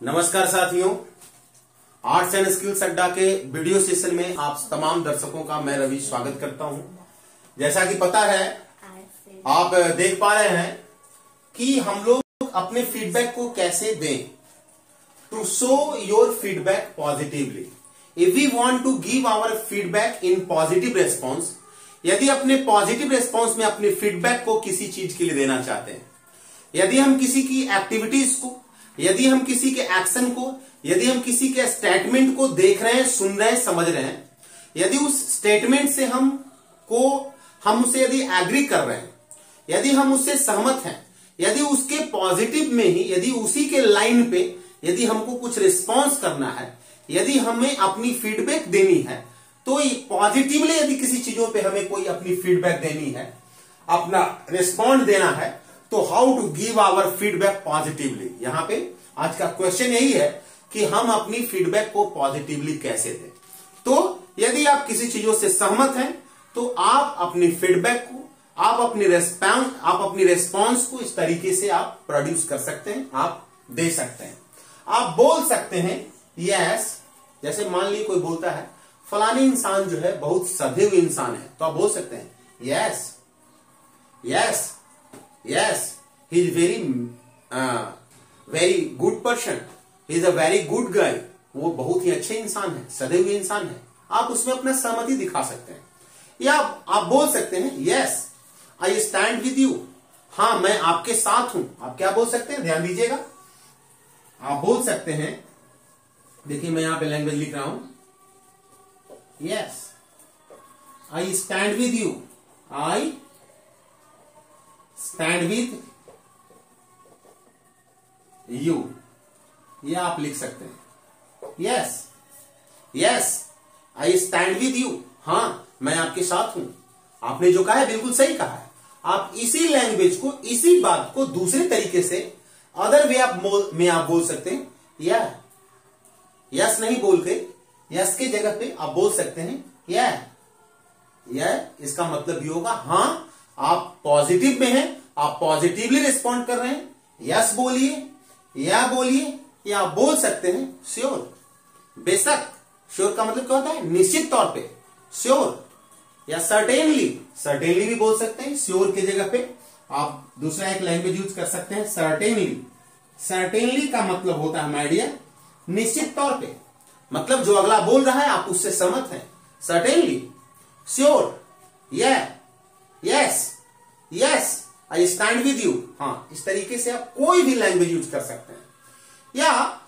नमस्कार साथियों, arts and skills अड्डा के वीडियो सेशन में आप तमाम दर्शकों का मैं रवि स्वागत करता हूं। जैसा कि पता है, आप देख पा रहे हैं कि हम लोग अपने फीडबैक को कैसे दें। To show your feedback positively, if we want to give our feedback in positive response, यदि अपने पॉजिटिव रेस्पॉन्स में अपने फीडबैक को किसी चीज के लिए देना चाहते हैं, यदि हम किसी की एक्टिविटीज को, यदि हम किसी के एक्शन को, यदि हम किसी के स्टेटमेंट को देख रहे हैं, सुन रहे हैं, समझ रहे हैं, यदि उस स्टेटमेंट से हम उससे यदि एग्री कर रहे हैं, यदि हम उससे सहमत हैं, यदि उसके पॉजिटिव में ही, यदि उसी के लाइन पे यदि हमको कुछ रिस्पॉन्स करना है, यदि हमें अपनी फीडबैक देनी है, तो पॉजिटिवली यदि किसी चीजों पे हमें कोई अपनी फीडबैक देनी है, अपना रिस्पॉन्ड देना है, तो how to give our feedback positively. यहां पे आज का क्वेश्चन यही है कि हम अपनी फीडबैक को पॉजिटिवली कैसे दें। तो यदि आप किसी चीजों से सहमत हैं, तो आप अपनी फीडबैक को, आप अपनी रेस्पॉन्स को इस तरीके से आप प्रोड्यूस कर सकते हैं, आप दे सकते हैं। आप बोल सकते हैं यस। जैसे मान लीजिए कोई बोलता है फलानी इंसान जो है बहुत सधे हुए इंसान है, तो आप बोल सकते हैं yes yes yes, he is very good person, he is a very good guy. वो बहुत ही अच्छे इंसान है, सधे हुए इंसान है। आप उसमें अपना सहमति दिखा सकते हैं। या आप बोल सकते हैं yes I stand with you, हाँ मैं आपके साथ हूं। आप क्या बोल सकते हैं, ध्यान दीजिएगा। आप बोल सकते हैं, देखिए मैं यहां पे लैंग्वेज लिख रहा हूं, yes I stand with you, I stand with you, ये आप लिख सकते हैं। Yes yes I stand with you, हां मैं आपके साथ हूं। आपने जो कहा है बिल्कुल सही कहा है। आप इसी लैंग्वेज को, इसी बात को दूसरे तरीके से, अदर वे में आप बोल सकते हैं या यस नहीं बोल के, यस के जगह पे आप बोल सकते हैं या। इसका मतलब ये होगा हां आप पॉजिटिव में हैं, आप पॉजिटिवली रिस्पॉन्ड कर रहे हैं। यस बोलिए, या बोलिए, या आप बोल सकते हैं श्योर, बेशक। श्योर का मतलब क्या होता है, निश्चित तौर पे, श्योर। या सर्टेनली, सर्टेनली भी बोल सकते हैं। श्योर की जगह पे आप दूसरा एक लैंग्वेज यूज कर सकते हैं, सर्टेनली। सर्टेनली का मतलब होता है माय डियर निश्चित तौर पे, मतलब जो अगला बोल रहा है आप उससे सहमत हैं। Certainly, sure, yes yes I stand with you. हाँ, इस तरीके से आप कोई भी लैंग्वेज यूज कर सकते हैं। या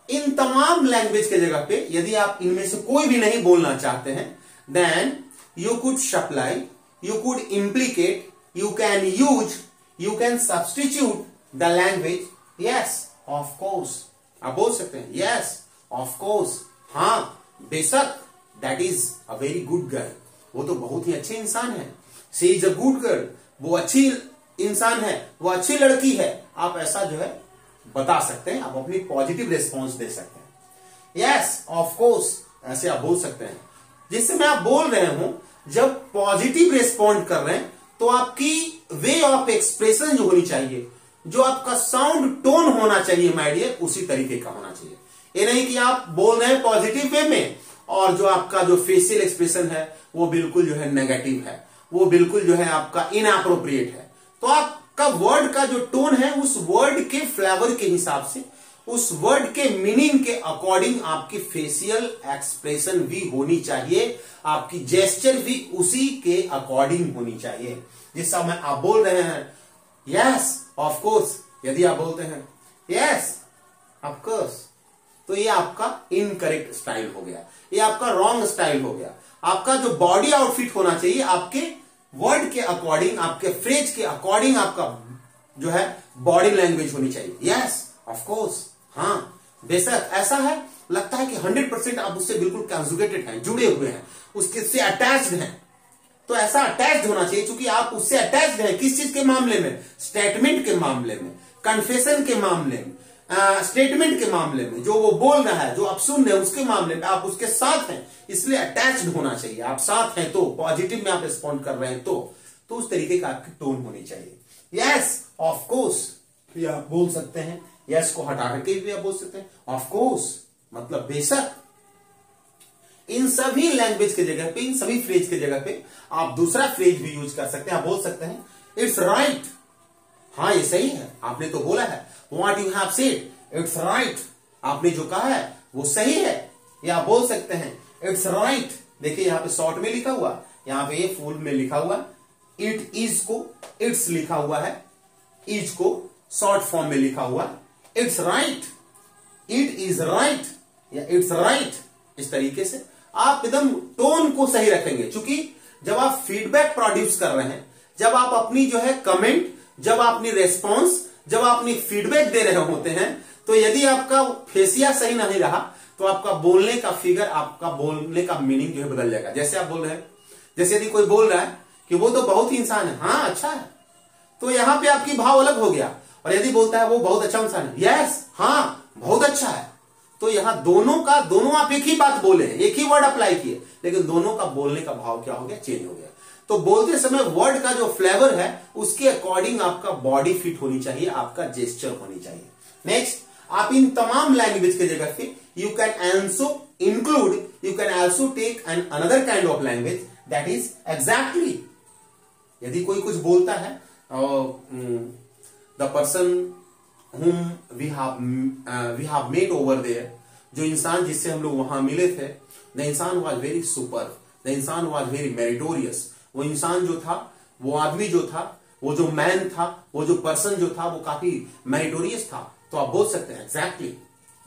इन तमाम लैंग्वेज के जगह पे यदि आप इनमें से कोई भी नहीं बोलना चाहते हैं, then you could supply, you could implicate, you can substitute the language yes of course. आप बोल सकते हैं यस ऑफ कोर्स, हाँ बेशक, that is a very good girl, वो तो बहुत ही अच्छे इंसान है। She is a good girl, वो अच्छी इंसान है, वो अच्छी लड़की है। आप ऐसा जो है बता सकते हैं, आप अपनी पॉजिटिव रिस्पॉन्स दे सकते हैं। यस ऑफ कोर्स, ऐसे आप बोल सकते हैं। जिस समय आप बोल रहे हो, जब पॉजिटिव रिस्पॉन्ड कर रहे हैं, तो आपकी वे ऑफ एक्सप्रेशन जो होनी चाहिए, जो आपका साउंड टोन होना चाहिए माय डियर, उसी तरीके का होना चाहिए। ये नहीं कि आप बोल रहे हैं पॉजिटिव वे में और जो आपका जो फेशियल एक्सप्रेशन है वो बिल्कुल जो है नेगेटिव है, वो बिल्कुल जो है आपका इनअप्रोप्रिएट है। तो आपका वर्ड का जो टोन है, उस वर्ड के फ्लेवर के हिसाब से, उस वर्ड के मीनिंग के अकॉर्डिंग आपकी फेशियल एक्सप्रेशन भी होनी चाहिए, आपकी जेस्चर भी उसी के अकॉर्डिंग होनी चाहिए। जिस समय आप बोल रहे हैं यस ऑफ कोर्स, यदि आप बोलते हैं यस ऑफ कोर्स, तो ये आपका इनकरेक्ट स्टाइल हो गया, ये आपका रॉन्ग स्टाइल हो गया। आपका जो बॉडी आउटफिट होना चाहिए, आपके वर्ड के अकॉर्डिंग, आपके फ्रेज के अकॉर्डिंग आपका जो है बॉडी लैंग्वेज होनी चाहिए। यस ऑफ कोर्स, हाँ बेशक। ऐसा है, लगता है कि 100% आप उससे बिल्कुल कंजुगेटेड हैं, जुड़े हुए हैं, उसके से अटैच्ड हैं, तो ऐसा अटैच्ड होना चाहिए। क्योंकि आप उससे अटैच्ड हैं, किस चीज के मामले में, स्टेटमेंट के मामले में, कन्फेशन के मामले में, स्टेटमेंट के मामले में, जो वो बोल रहा है, जो आप सुन रहे हैं, उसके मामले में आप उसके साथ हैं, इसलिए अटैच्ड होना चाहिए। आप साथ हैं तो पॉजिटिव में आप रिस्पॉन्ड कर रहे हैं, तो उस तरीके का आपकी टोन होनी चाहिए। यस ऑफ कोर्स, आप बोल सकते हैं यस को हटा करके भी आप बोल सकते हैं ऑफ कोर्स, मतलब बेशक। इन सभी लैंग्वेज के जगह पे, इन सभी फ्रेज के जगह पे आप दूसरा फ्रेज भी यूज कर सकते हैं। आप बोल सकते हैं इट्स राइट, हाँ ये सही है, आपने तो बोला है। What you have said, it's right, आपने जो कहा है वो सही है। या आप बोल सकते हैं इट्स राइट, देखिए यहां पे शॉर्ट में लिखा हुआ, यहां पे ये फुल में लिखा हुआ, इट इज को इट्स लिखा हुआ है, इज को शॉर्ट फॉर्म में लिखा हुआ, it's right, it is right या इट्स राइट। इस तरीके से आप एकदम टोन को सही रखेंगे, क्योंकि जब आप फीडबैक प्रोड्यूस कर रहे हैं, जब आप अपनी जो है कमेंट, जब आप अपनी रेस्पॉन्स, जब आप अपनी फीडबैक दे रहे होते हैं, तो यदि आपका फेसिया सही नहीं रहा तो आपका बोलने का फिगर, आपका बोलने का मीनिंग जो है बदल जाएगा। जैसे आप बोल रहे हैं, जैसे यदि कोई बोल रहा है कि वो तो बहुत ही इंसान है, हाँ अच्छा है, तो यहां पे आपकी भाव अलग हो गया। और यदि बोलता है वो बहुत अच्छा इंसान है, यस हाँ बहुत अच्छा है, तो यहां दोनों आप एक ही बात बोले, एक ही वर्ड अप्लाई किए, लेकिन दोनों का बोलने का भाव क्या हो गया, चेंज हो गया। तो बोलते समय वर्ड का जो फ्लेवर है उसके अकॉर्डिंग आपका बॉडी फिट होनी चाहिए, आपका जेस्चर होनी चाहिए। नेक्स्ट, आप इन तमाम लैंग्वेज के जगह पे you can also include, you can also take an another kind of language that is exactly. यदि कोई कुछ बोलता है, the person whom we have met over there, जो इंसान जिससे हम लोग वहां मिले थे, द इंसान वॉज वेरी सुपर, द इंसान वॉज वेरी मेरिटोरियस, वो इंसान जो था, वो आदमी जो था, वो जो मैन था, वो जो पर्सन जो था, वो काफी मेरिटोरियस था। तो आप बोल सकते हैं एग्जैक्टली,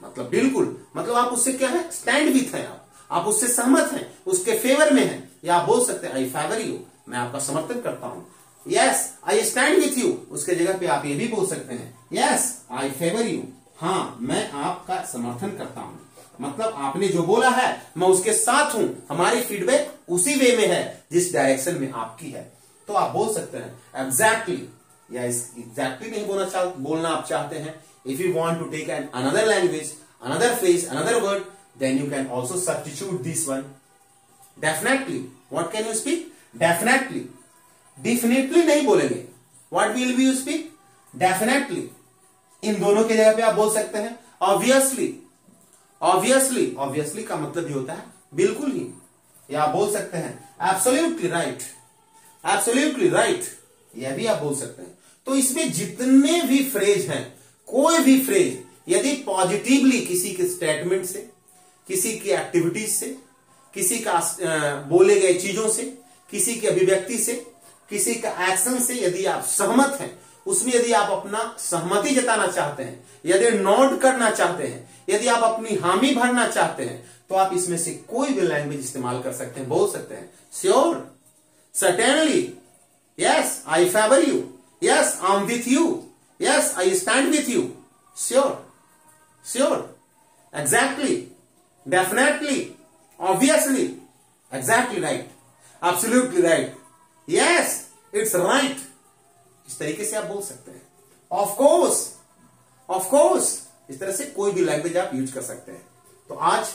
मतलब बिल्कुल, मतलब आप उससे क्या है, स्टैंड विथ हैं, आप उससे सहमत हैं, उसके फेवर में हैं। या आप बोल सकते हैं आई फेवर यू, मैं आपका समर्थन करता हूं, yes I stand with you. उसके जगह पे आप ये भी बोल सकते हैं यस आई फेवर यू, हाँ मैं आपका समर्थन करता हूं, मतलब आपने जो बोला है मैं उसके साथ हूं, हमारी फीडबैक उसी वे में है जिस डायरेक्शन में आपकी है। तो आप बोल सकते हैं एग्जैक्टली, या एग्जैक्टली नहीं बोलना आप चाहते हैं, if you want to take an another language, another phrase, another word, then you can also substitute this one. Definitely, what can you speak, definitely, definitely नहीं बोलेंगे, what will be you speak, definitely. इन दोनों की जगह पे आप बोल सकते हैं ऑब्वियसली, ऑब्वियसली, ऑब्वियसली का मतलब ये होता है बिल्कुल ही। या आप बोल सकते हैं एब्सोल्युटली राइट, एब्सोल्युटली राइट, यह भी आप बोल सकते हैं। तो इसमें जितने भी फ्रेज हैं, कोई भी फ्रेज यदि पॉजिटिवली किसी के स्टेटमेंट से, किसी की एक्टिविटीज से, किसी का बोले गए चीजों से, किसी की अभिव्यक्ति से, किसी का एक्शन से यदि आप सहमत हैं, उसमें यदि आप अपना सहमति जताना चाहते हैं, यदि नोट करना चाहते हैं, यदि आप अपनी हामी भरना चाहते हैं, तो आप इसमें से कोई भी लैंग्वेज इस्तेमाल कर सकते हैं। बोल सकते हैं sure, certainly, yes I favour you, yes I am with you, yes I stand with you, sure, sure, exactly, definitely, obviously, exactly right, absolutely right, yes it's right. इस तरीके से आप बोल सकते हैं। ऑफ कोर्स, ऑफ कोर्स, इस तरह से कोई भी लैंग्वेज आप यूज कर सकते हैं। तो आज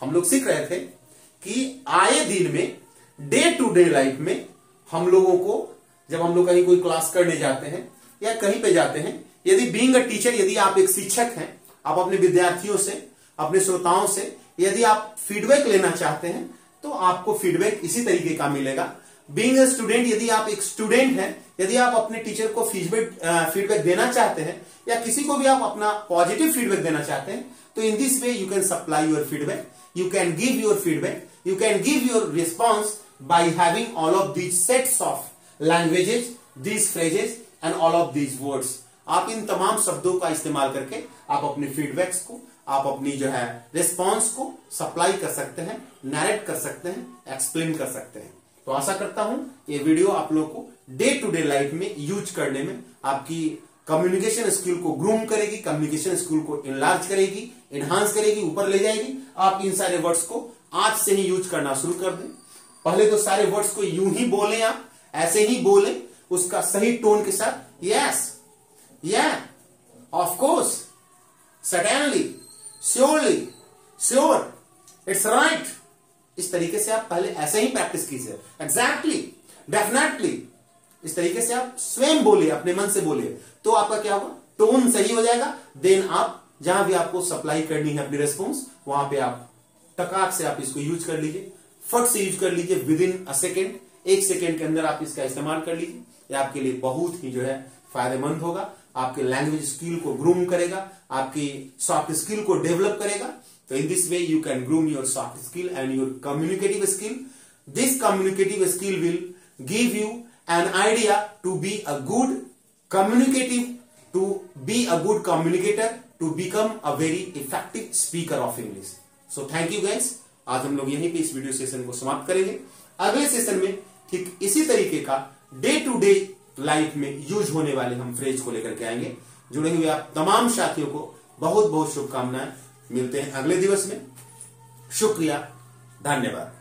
हम लोग सीख रहे थे कि आए दिन में, डे टू डे लाइफ में हम लोगों को, जब हम लोग कहीं कोई क्लास करने जाते हैं या कहीं पे जाते हैं, यदि बीइंग अ टीचर, यदि आप एक शिक्षक हैं, आप अपने विद्यार्थियों से, अपने श्रोताओं से यदि आप फीडबैक लेना चाहते हैं, तो आपको फीडबैक इसी तरीके का मिलेगा। बीइंग अ स्टूडेंट, यदि आप एक स्टूडेंट हैं, यदि आप अपने टीचर को फीडबैक देना चाहते हैं, या किसी को भी आप अपना पॉजिटिव फीडबैक देना चाहते हैं, तो in this way you can supply your feedback, you can give your feedback, you can give your response by having all of these sets of languages, these phrases and all of these words. आप इन तमाम शब्दों का इस्तेमाल करके आप अपने feedbacks को, आप अपनी जो है रिस्पॉन्स को सप्लाई कर सकते हैं, नैरेट कर सकते हैं, एक्सप्लेन कर सकते हैं। तो आशा करता हूं ये वीडियो आप लोग को डे टू डे लाइफ में यूज करने में आपकी कम्युनिकेशन स्किल को ग्रूम करेगी, कम्युनिकेशन स्किल को इनलार्ज करेगी, एनहांस करेगी, ऊपर ले जाएगी। आप इन सारे वर्ड्स को आज से ही यूज करना शुरू कर दें। पहले तो सारे वर्ड्स को यूं ही बोलें, आप ऐसे ही बोलें, उसका सही टोन के साथ, यस, या, of course, certainly, surely, sure, it's right. इस तरीके से आप पहले ऐसे ही प्रैक्टिस कीजिए। एग्जैक्टली, डेफिनेटली, इस तरीके से आप स्वयं बोलिए, अपने मन से बोलिए, तो आपका क्या होगा, टोन सही हो जाएगा, देन आप जहां भी आपको सप्लाई करनी है अपनी रेस्पॉन्स, वहां पे आप टकाक से आप इसको यूज कर लीजिए, फट से यूज कर लीजिए, with in a second, 1 second के अंदर आप इसका इस्तेमाल कर लीजिए। ये आपके लिए बहुत ही जो है फायदेमंद होगा, आपके लैंग्वेज स्किल को ग्रूम करेगा, आपकी सॉफ्ट स्किल को डेवलप करेगा। तो in this way you can groom your soft skill and your communicative skill. This communicative skill will give you an idea to be a good communicative, to be a good communicator, to become a very effective speaker of English. So thank you guys, आज हम लोग यहीं पे इस video session को समाप्त करेंगे। अगले सेशन में ठीक इसी तरीके का डे टू डे लाइफ में यूज होने वाले हम फ्रेज को लेकर के आएंगे। जुड़े हुए आप तमाम साथियों को बहुत बहुत शुभकामनाएं। मिलते हैं अगले दिवस में। शुक्रिया, धन्यवाद।